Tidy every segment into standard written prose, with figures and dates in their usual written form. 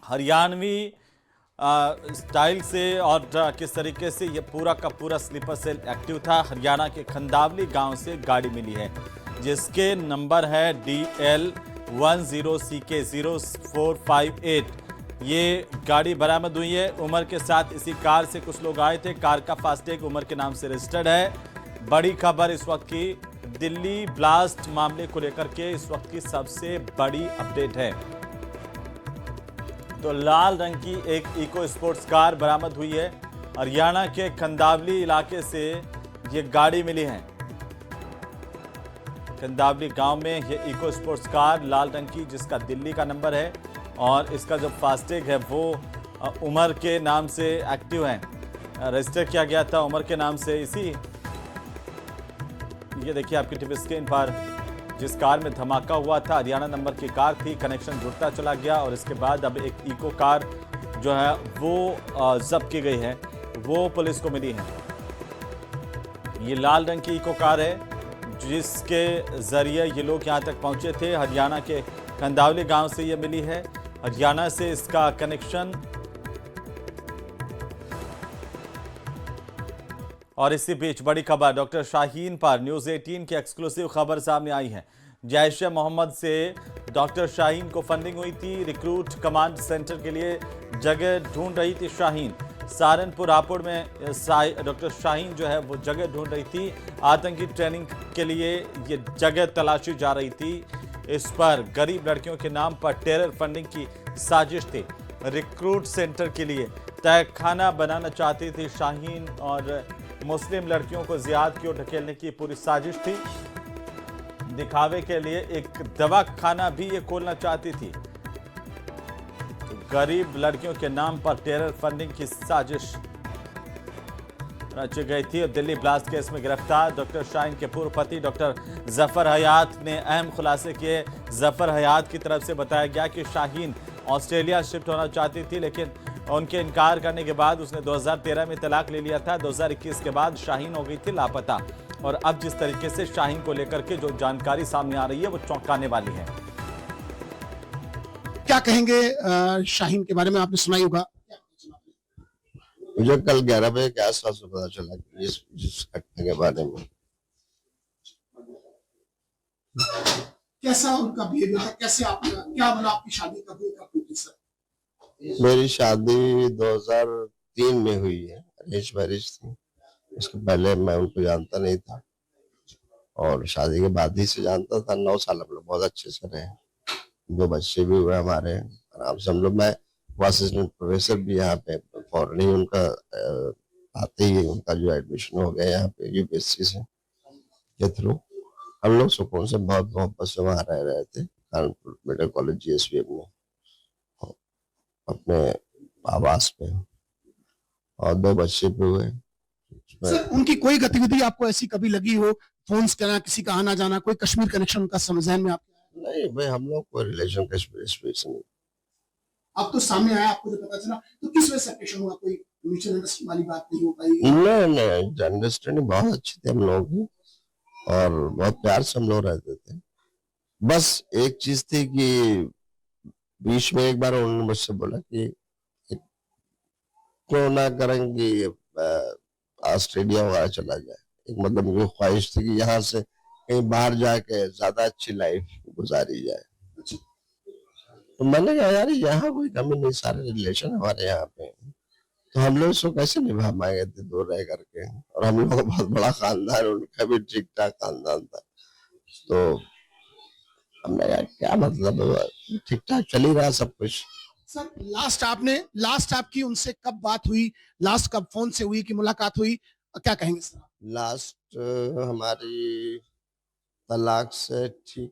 Haryanvi style से और किस तरीके से ये पूरा का पूरा स्लीपर सेल एक्टिव था। हरियाणा के खंदावली गांव से गाड़ी मिली है जिसके नंबर है DL10CK0458। ये गाड़ी बरामद हुई है। उमर के साथ इसी कार से कुछ लोग आए थे। कार का फास्टैग उमर के नाम से रजिस्टर्ड है। बड़ी खबर इस वक्त की दिल्ली ब्लास्ट मामले को लेकर के इस वक्त की सबसे बड़ी अपडेट है। तो लाल रंग की एक इको स्पोर्ट्स कार बरामद हुई है। हरियाणा के खंदावली इलाके से ये गाड़ी मिली है। खंदावली गांव में ये इको स्पोर्ट्स कार लाल रंग की, जिसका दिल्ली का नंबर है और इसका जो फास्टैग है वो उमर के नाम से एक्टिव है, रजिस्टर किया गया था उमर के नाम से। इसी ये देखिए आपकी टीवी स्क्रीन पर जिस कार में धमाका हुआ था हरियाणा नंबर की कार थी। कनेक्शन जुड़ता चला गया और इसके बाद अब एक इको कार जो है वो जब्त की गई है, वो पुलिस को मिली है। ये लाल रंग की इको कार है जिसके जरिए ये लोग यहाँ तक पहुंचे थे। हरियाणा के कंदावली गांव से ये मिली है। हरियाणा से इसका कनेक्शन। और इसी बीच बड़ी खबर डॉक्टर शाहीन पर न्यूज 18 की एक्सक्लूसिव खबर सामने आई है। जैश-ए मोहम्मद से डॉक्टर शाहीन को फंडिंग हुई थी। रिक्रूट कमांड सेंटर के लिए जगह ढूंढ रही थी शाहीन। सहारनपुर हापुड़ में डॉक्टर शाहीन जो है वो जगह ढूंढ रही थी। आतंकी ट्रेनिंग के लिए ये जगह तलाशी जा रही थी। इस पर गरीब लड़कियों के नाम पर टेरर फंडिंग की साजिश थी। रिक्रूट सेंटर के लिए तहखाना बनाना चाहती थी शाहीन और मुस्लिम लड़कियों को जिहाद की ओर ढकेलने की पूरी साजिश थी। दिखावे के लिए एक दवा खाना भी ये खोलना चाहती थी। तो गरीब लड़कियों के नाम पर टेरर फंडिंग की साजिश रची गई थी। और दिल्ली ब्लास्ट केस में गिरफ्तार डॉक्टर शाहीन के पूर्व पति डॉक्टर जफर हयात ने अहम खुलासे किए। जफर हयात की तरफ से बताया गया कि शाहीन ऑस्ट्रेलिया शिफ्ट होना चाहती थी, लेकिन उनके इनकार करने के बाद उसने 2013 में तलाक ले लिया था। 2021 के बाद शाहीन हो गई थी लापता। और अब जिस तरीके से शाहीन को लेकर के जो जानकारी सामने आ रही है वो चौंकाने वाली है। क्या कहेंगे शाहीन के बारे में? आपने सुना ही होगा। मुझे कल 11 बजे के आसपास पता चला कि इस घटना के बारे में। कैसा उनका बिहेवियर था? कैसे आपका क्या बोला? आपकी शादी कब हुई? कब हुई सर? मेरी शादी 2003 में हुई है, अरेंज मैरिज थी। उसके पहले मैं उनको जानता नहीं था और शादी के बाद ही से जानता था। 9 साल हम लोग बहुत अच्छे से रहे। 2 बच्चे भी हुए हमारे आराम से। हम लोग, मैं असिस्टेंट प्रोफेसर भी यहाँ पे फौरन ही उनका आते ही उनका जो एडमिशन हो गया यहाँ पे यूपीएससी से के थ्रू। हम लोग सुकून से बहुत मोहब्बत से वहाँ रह रहे थे कानपुर मेडिकल कॉलेज GSVM में अपने आवास पे, और 2 बच्चे भी हुए। सर उनकी कोई गतिविधि आपको ऐसी कभी लगी हो? फोन्स करना, किसी का आना जाना, कोई कश्मीर कनेक्शन उनका समझाने में आपके? नहीं भाई, हम लोग कोई रिलेशन कश्मीर से नहीं। अब तो सामने आया, आपको जब पता चला तो किस वजह से सेपरेशन हुआ? कोई म्यूचुअल अंडरस्टैंडिंग वाली बात नहीं हो पाई? नहीं, अंडरस्टैंडिंग बहुत अच्छी थी हम लोगों की और बहुत प्यार से हम लोग रहते थे। बस एक चीज थी कि बीच में एक बार उन्होंने मुझसे बोला कि क्यों ना करेंगे ऑस्ट्रेलिया वगैरह चला जाए। एक मतलब मुझे ख्वाहिश थी कि यहाँ से कहीं बाहर जाके ज्यादा अच्छी लाइफ गुजारी जाए। तो मैंने कहा यार यहाँ कोई कमी नहीं, सारे रिलेशन हमारे यहाँ पे, तो हम लोग इसको कैसे निभा पाएंगे दूर रह करके। और हम लोग का बहुत बड़ा खानदान, उनका भी ठीक ठाक खानदान था। तो हमने कहा क्या मतलब, ठीक ठाक चल ही रहा सब कुछ। सर लास्ट आपकी उनसे कब बात हुई? लास्ट कब फोन से हुई कि मुलाकात हुई? क्या कहेंगे सर? लास्ट हमारी तलाक से ठीक।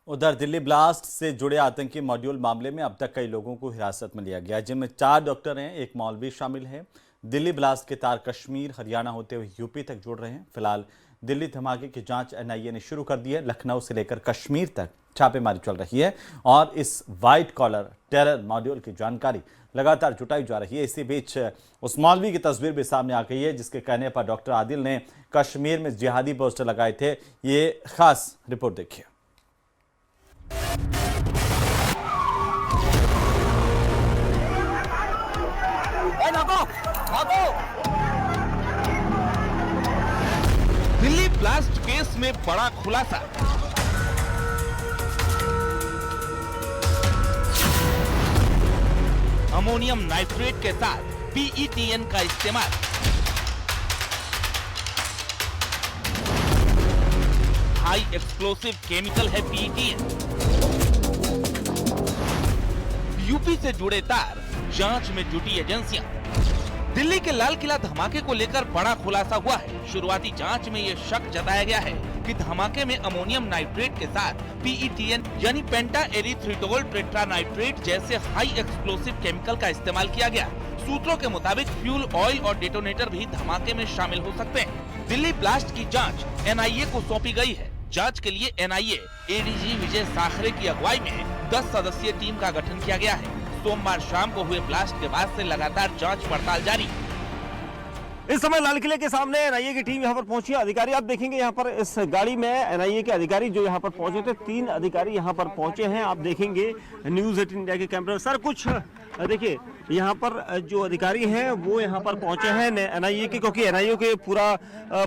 उधर दिल्ली ब्लास्ट से जुड़े आतंकी मॉड्यूल मामले में अब तक कई लोगों को हिरासत में लिया गया, जिनमें 4 डॉक्टर हैं, एक मौलवी शामिल है। दिल्ली ब्लास्ट के तार कश्मीर, हरियाणा होते हुए यूपी तक जुड़ रहे हैं। फिलहाल दिल्ली धमाके की जांच NIA ने शुरू कर दी है। लखनऊ से लेकर कश्मीर तक छापेमारी चल रही है और इस व्हाइट कॉलर टेरर मॉड्यूल की जानकारी लगातार जुटाई जा रही है। इसी बीच उस मौलवी की तस्वीर भी सामने आ गई है जिसके कहने पर डॉक्टर आदिल ने कश्मीर में जिहादी पोस्टर लगाए थे। ये खास रिपोर्ट देखिए। केस में बड़ा खुलासा। अमोनियम नाइट्रेट के साथ PETN का इस्तेमाल। हाई एक्सप्लोसिव केमिकल है PETN। यूपी से जुड़े तार, जांच में जुटी एजेंसियां। दिल्ली के लाल किला धमाके को लेकर बड़ा खुलासा हुआ है। शुरुआती जांच में ये शक जताया गया है कि धमाके में अमोनियम नाइट्रेट के साथ PETN यानी पेंटा एरिथ्रिटोल टेट्रानाइट्रेट जैसे हाई एक्सप्लोसिव केमिकल का इस्तेमाल किया गया। सूत्रों के मुताबिक फ्यूल ऑयल और डेटोनेटर भी धमाके में शामिल हो सकते हैं। दिल्ली ब्लास्ट की जांच NIA को सौंपी गई है। जांच के लिए NIA ADG विजय साखरे की अगुवाई में 10 सदस्यीय टीम का गठन किया गया है। सोमवार शाम को हुए ब्लास्ट के बाद से लगातार जांच पड़ताल जारी है। इस समय लाल किले के सामने NIA की टीम यहाँ पर पहुंची है। अधिकारी आप देखेंगे यहाँ पर इस गाड़ी में NIA के अधिकारी जो यहाँ पर पहुंचे थे, 3 अधिकारी यहाँ पर पहुंचे हैं। आप देखेंगे न्यूज़ 18 इंडिया के कैमरे में। सर कुछ देखिए यहाँ पर जो अधिकारी हैं वो यहाँ पर पहुंचे हैं NIA के, क्योंकि NIA के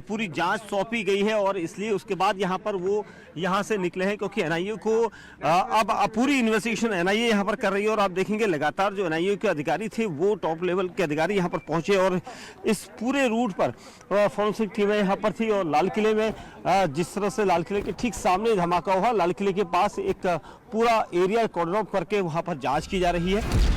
पूरी जांच सौंपी गई है और इसलिए उसके बाद यहाँ पर वो यहाँ से निकले हैं, क्योंकि NIA को अब पूरी इन्वेस्टिगेशन NIA यहाँ पर कर रही है। और आप देखेंगे लगातार जो NIA के अधिकारी थे वो टॉप लेवल के अधिकारी यहाँ पर पहुंचे और इस पूरे रूट पर फॉरेंसिक टीमें यहाँ पर थी। और लाल किले में जिस तरह से लाल किले के ठीक सामने धमाका हुआ, लाल किले के पास एक पूरा एरिया कॉर्डन ऑफ करके वहाँ पर जाँच की जा रही है।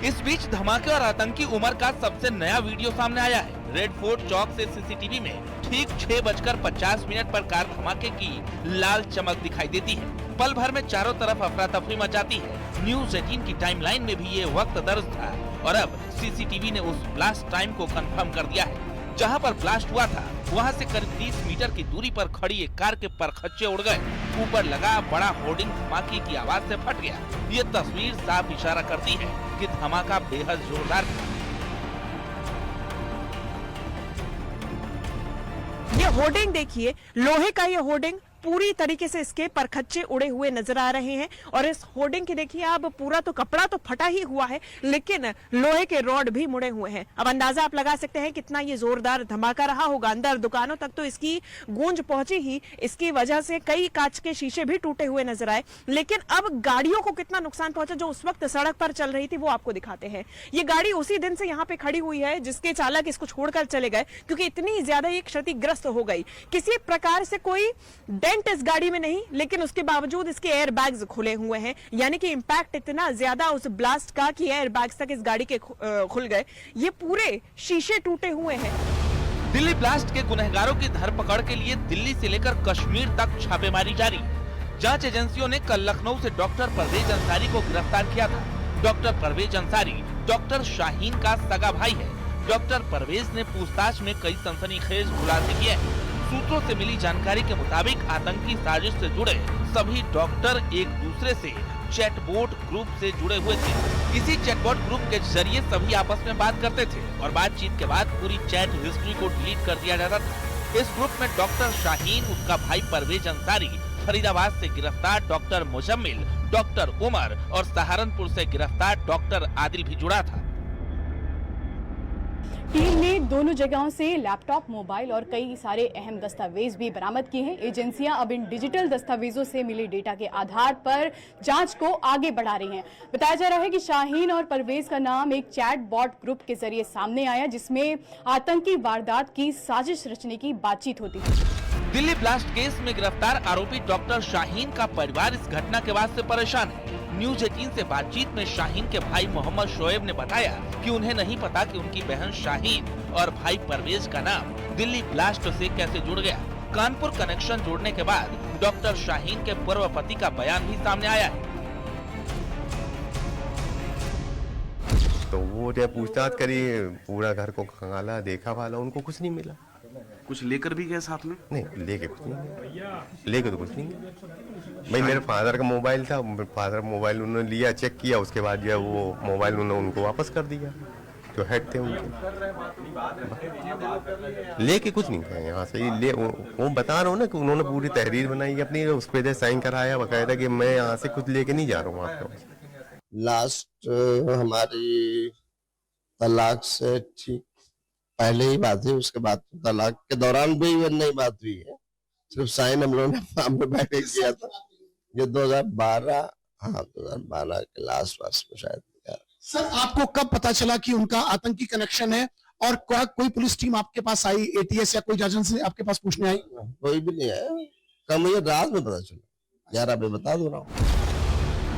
इस बीच धमाके और आतंकी उमर का सबसे नया वीडियो सामने आया है। रेड फोर्ट चौक से CCTV में ठीक 6:50 पर कार धमाके की लाल चमक दिखाई देती है। पल भर में चारों तरफ अफरा तफरी मचाती है। न्यूज़ 18 की टाइमलाइन में भी ये वक्त दर्ज था और अब CCTV ने उस ब्लास्ट टाइम को कंफर्म कर दिया है। जहां पर ब्लास्ट हुआ था वहां से करीब 30 मीटर की दूरी पर खड़ी एक कार के परखच्चे उड़ गए। ऊपर लगा बड़ा होर्डिंग धमाके की आवाज से फट गया। ये तस्वीर साफ इशारा करती है कि धमाका बेहद जोरदार था। ये होर्डिंग देखिए, लोहे का ये होर्डिंग पूरी तरीके से इसके परखच्चे उड़े हुए नजर आ रहे हैं। और इस होर्डिंग की देखिए अब पूरा तो कपड़ा तो फटा ही हुआ है, लेकिन लोहे के रॉड भी मुड़े हुए हैं। अब अंदाजा आप लगा सकते हैं कितना ये जोरदार धमाका रहा होगा। अंदर दुकानों तक तो इसकी गूंज पहुंची ही। इसकी वजह से कई कांच के शीशे भी टूटे हुए नजर आए। लेकिन अब गाड़ियों को कितना नुकसान पहुंचा जो उस वक्त सड़क पर चल रही थी वो आपको दिखाते हैं। ये गाड़ी उसी दिन से यहाँ पे खड़ी हुई है जिसके चालक इसको छोड़कर चले गए, क्योंकि इतनी ज्यादा ये क्षतिग्रस्त हो गई। किसी प्रकार से कोई इस गाड़ी में नहीं, लेकिन उसके बावजूद इसके एयर बैग्स खुले हुए हैं। यानी कि इंपैक्ट इतना ज्यादा उस ब्लास्ट का कि एयर बैग्स तक इस गाड़ी के खुल गए। ये पूरे शीशे टूटे हुए हैं। दिल्ली ब्लास्ट के गुनहगारों की धरपकड़ के लिए दिल्ली से लेकर कश्मीर तक छापेमारी जारी। जांच एजेंसियों ने कल लखनऊ से डॉक्टर परवेज अंसारी को गिरफ्तार किया था। डॉक्टर परवेज अंसारी डॉक्टर शाहीन का सगा भाई है। डॉक्टर परवेज ने पूछताछ में कई सनसनीखेज खुलासे किए हैं। सूत्रों से मिली जानकारी के मुताबिक आतंकी साजिश से जुड़े सभी डॉक्टर एक दूसरे से चैटबॉट ग्रुप से जुड़े हुए थे। इसी चैटबॉट ग्रुप के जरिए सभी आपस में बात करते थे और बातचीत के बाद पूरी चैट हिस्ट्री को डिलीट कर दिया जाता था। इस ग्रुप में डॉक्टर शाहीन, उसका भाई परवेज अंसारी, फरीदाबाद से गिरफ्तार डॉक्टर मुजम्मिल, डॉक्टर उमर और सहारनपुर से गिरफ्तार डॉक्टर आदिल भी जुड़ा था। टीम ने दोनों जगहों से लैपटॉप, मोबाइल और कई सारे अहम दस्तावेज भी बरामद किए हैं। एजेंसियां अब इन डिजिटल दस्तावेजों से मिले डेटा के आधार पर जांच को आगे बढ़ा रही हैं। बताया जा रहा है कि शाहीन और परवेज का नाम एक चैट बॉट ग्रुप के जरिए सामने आया जिसमें आतंकी वारदात की साजिश रचने की बातचीत होती है। दिल्ली ब्लास्ट केस में गिरफ्तार आरोपी डॉक्टर शाहीन का परिवार इस घटना के बाद से परेशान है। न्यूज़ 18 से बातचीत में शाहीन के भाई मोहम्मद शोएब ने बताया कि उन्हें नहीं पता कि उनकी बहन शाहीन और भाई परवेज का नाम दिल्ली ब्लास्ट से कैसे जुड़ गया। कानपुर कनेक्शन जोड़ने के बाद डॉक्टर शाहीन के पूर्व पति का बयान भी सामने आया है। तो वो जब पूछताछ करी, पूरा घर को खंगाला, देखा वाला, उनको कुछ नहीं मिला। कुछ लेकर भी गए साथ में? नहीं, लेके कुछ नहीं, लेके तो कुछ नहीं। भाई मेरे फादर का मोबाइल था, फादर का मोबाइल उन्होंने लिया, चेक किया, उसके बाद जो वो मोबाइल उन्होंने उनको वापस कर दिया जो हेड थे उनके। लेके कुछ नहीं गए यहाँ से। ले वो बता रहा हूँ ना कि उन्होंने पूरी तहरीर बनाई अपनी, उस पर साइन कराया बकायदा कि मैं यहाँ से कुछ लेके नहीं जा रहा हूँ आपके। लास्ट हमारी तलाक से ठीक पहले ही बात हुई, उसके बाद तलाक के दौरान भी नई बात हुई है। सिर्फ साइन हम लोगों ने फॉर्म में बैठ के किया था। ये 2012 2012 के लास्ट वर्ष में शायद किया। सर आपको कब पता चला कि उनका आतंकी कनेक्शन है, और कोई पुलिस टीम आपके पास आई, एटीएस या कोई एजेंसी आपके पास पूछने आई? कोई भी नहीं आया, कल मुझे रात में पता चला। यार अभी बता दो ना।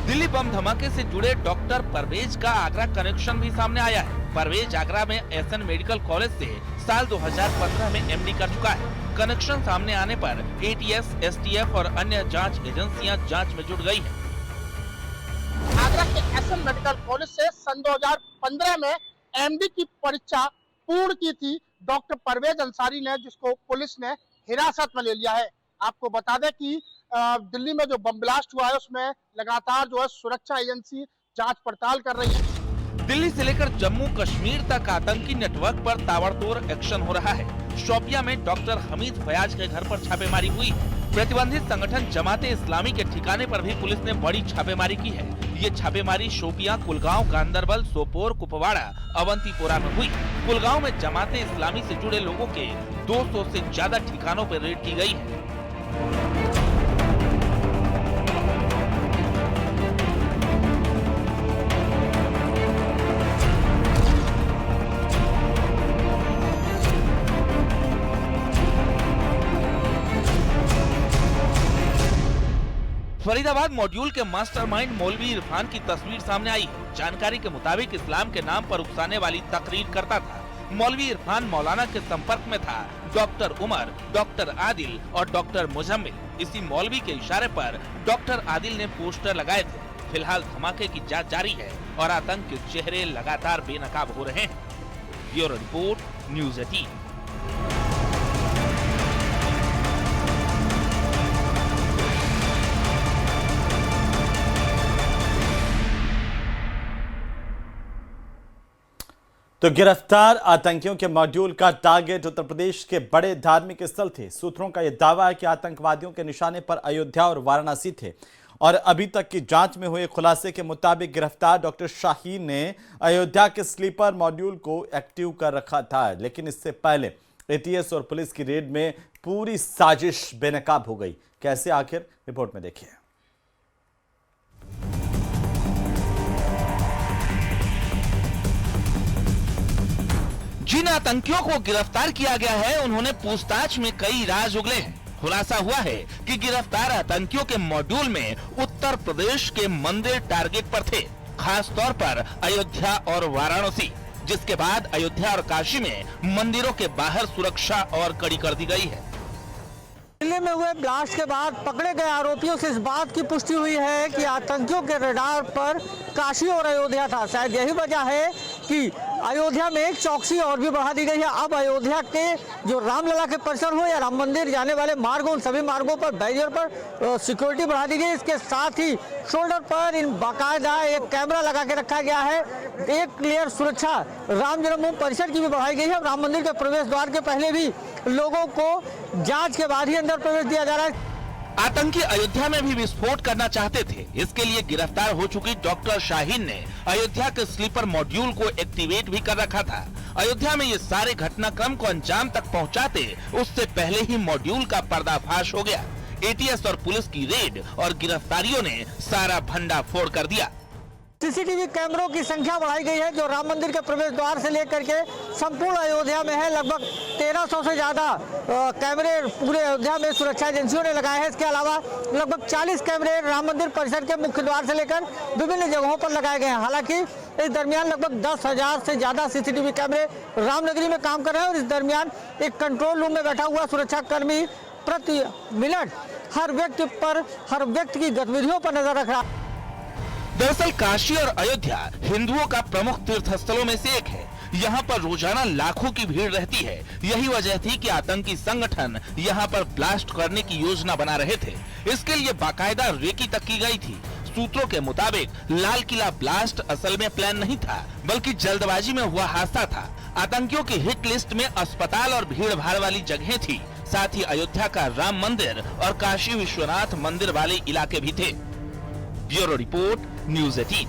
दिल्ली बम धमाके से जुड़े डॉक्टर परवेज का आगरा कनेक्शन भी सामने आया है। परवेज आगरा में एसएन मेडिकल कॉलेज से साल 2015 में एमडी कर चुका है। कनेक्शन सामने आने पर एटीएस, एसटीएफ और अन्य जांच एजेंसियां जांच में जुट गई हैं। आगरा के एसएन मेडिकल कॉलेज से सन 2015 में एमडी की परीक्षा पूर्ण की थी डॉक्टर परवेज अंसारी ने, जिसको पुलिस ने हिरासत में ले लिया है। आपको बता दें कि दिल्ली में जो बम ब्लास्ट हुआ है उसमें लगातार जो है सुरक्षा एजेंसी जांच पड़ताल कर रही है। दिल्ली से लेकर जम्मू कश्मीर तक आतंकी नेटवर्क पर ताबड़तोड़ एक्शन हो रहा है। शोपियां में डॉक्टर हमीद फयाज के घर पर छापेमारी हुई। प्रतिबंधित संगठन जमाते इस्लामी के ठिकाने पर भी पुलिस ने बड़ी छापेमारी की है। ये छापेमारी शोपियां, कुलगांव, गांदरबल, सोपोर, कुपवाड़ा, अवंतीपोरा में हुई। कुलगांव में जमाते इस्लामी से जुड़े लोगों के 200 से ज्यादा ठिकानों पर रेड की गई है। फरीदाबाद मॉड्यूल के मास्टरमाइंड मौलवी इरफान की तस्वीर सामने आई है। जानकारी के मुताबिक इस्लाम के नाम पर उकसाने वाली तकरीर करता था। मौलवी इरफान मौलाना के संपर्क में था डॉक्टर उमर, डॉक्टर आदिल और डॉक्टर मुजम्मिल। इसी मौलवी के इशारे पर डॉक्टर आदिल ने पोस्टर लगाए थे। फिलहाल धमाके की जांच जारी है और आतंक के चेहरे लगातार बेनकाब हो रहे हैं। Bureau report, news 18। तो गिरफ्तार आतंकियों के मॉड्यूल का टारगेट उत्तर प्रदेश के बड़े धार्मिक स्थल थे। सूत्रों का यह दावा है कि आतंकवादियों के निशाने पर अयोध्या और वाराणसी थे, और अभी तक की जांच में हुए खुलासे के मुताबिक गिरफ्तार डॉक्टर शाहीन ने अयोध्या के स्लीपर मॉड्यूल को एक्टिव कर रखा था, लेकिन इससे पहले एटीएस और पुलिस की रेड में पूरी साजिश बेनकाब हो गई। कैसे, आखिर रिपोर्ट में देखिए। जिन आतंकियों को गिरफ्तार किया गया है, उन्होंने पूछताछ में कई राज उगले हैं। खुलासा हुआ है कि गिरफ्तार आतंकियों के मॉड्यूल में उत्तर प्रदेश के मंदिर टारगेट पर थे, खास तौर पर अयोध्या और वाराणसी, जिसके बाद अयोध्या और काशी में मंदिरों के बाहर सुरक्षा और कड़ी कर दी गई है। दिल्ली में हुए ब्लास्ट के बाद पकड़े गए आरोपियों से इस बात की पुष्टि हुई है कि आतंकियों के रडार पर काशी और अयोध्या था। शायद यही वजह है कि अयोध्या में एक चौकसी और भी बढ़ा दी गई है। अब अयोध्या के जो रामलला के परिसर हो या राम मंदिर जाने वाले मार्गों, उन सभी मार्गों पर बैरियर पर सिक्योरिटी बढ़ा दी गई। इसके साथ ही शोल्डर पर इन बाकायदा एक कैमरा लगा के रखा गया है। एक क्लियर सुरक्षा राम जन्मभूमि परिसर की भी बढ़ाई गई है। राम मंदिर के प्रवेश द्वार के पहले भी लोगों को जांच के बाद ही अंदर प्रवेश दिया जा रहा है। आतंकी अयोध्या में भी विस्फोट करना चाहते थे। इसके लिए गिरफ्तार हो चुकी डॉक्टर शाहीन ने अयोध्या के स्लीपर मॉड्यूल को एक्टिवेट भी कर रखा था। अयोध्या में ये सारे घटनाक्रम को अंजाम तक पहुंचाते उससे पहले ही मॉड्यूल का पर्दाफाश हो गया। एटीएस और पुलिस की रेड और गिरफ्तारियों ने सारा भंडा फोड़ कर दिया। सीसीटीवी कैमरों की संख्या बढ़ाई गई है, जो राम मंदिर के प्रवेश द्वार से लेकर के संपूर्ण अयोध्या में है। लगभग 1300 से ज्यादा कैमरे पूरे अयोध्या में सुरक्षा एजेंसियों ने लगाए हैं। इसके अलावा लगभग 40 कैमरे राम मंदिर परिसर के मुख्य द्वार से लेकर विभिन्न जगहों पर लगाए गए हैं। हालांकि इस दरमियान लगभग 10,000 से ज्यादा सीसीटीवी कैमरे रामनगरी में काम कर रहे हैं, और इस दरमियान एक कंट्रोल रूम में बैठा हुआ सुरक्षा कर्मी प्रति मिनट हर व्यक्ति की गतिविधियों पर नजर रख रहा है। दरअसल काशी और अयोध्या हिंदुओं का प्रमुख तीर्थ स्थलों में से एक है। यहाँ पर रोजाना लाखों की भीड़ रहती है। यही वजह थी कि आतंकी संगठन यहाँ पर ब्लास्ट करने की योजना बना रहे थे। इसके लिए बाकायदा रेकी तक की गई थी। सूत्रों के मुताबिक लाल किला ब्लास्ट असल में प्लान नहीं था, बल्कि जल्दबाजी में हुआ हादसा था। आतंकियों की हिट लिस्ट में अस्पताल और भीड़ भाड़ वाली जगहें थी, साथ ही अयोध्या का राम मंदिर और काशी विश्वनाथ मंदिर वाले इलाके भी थे। Bureau report, news 18।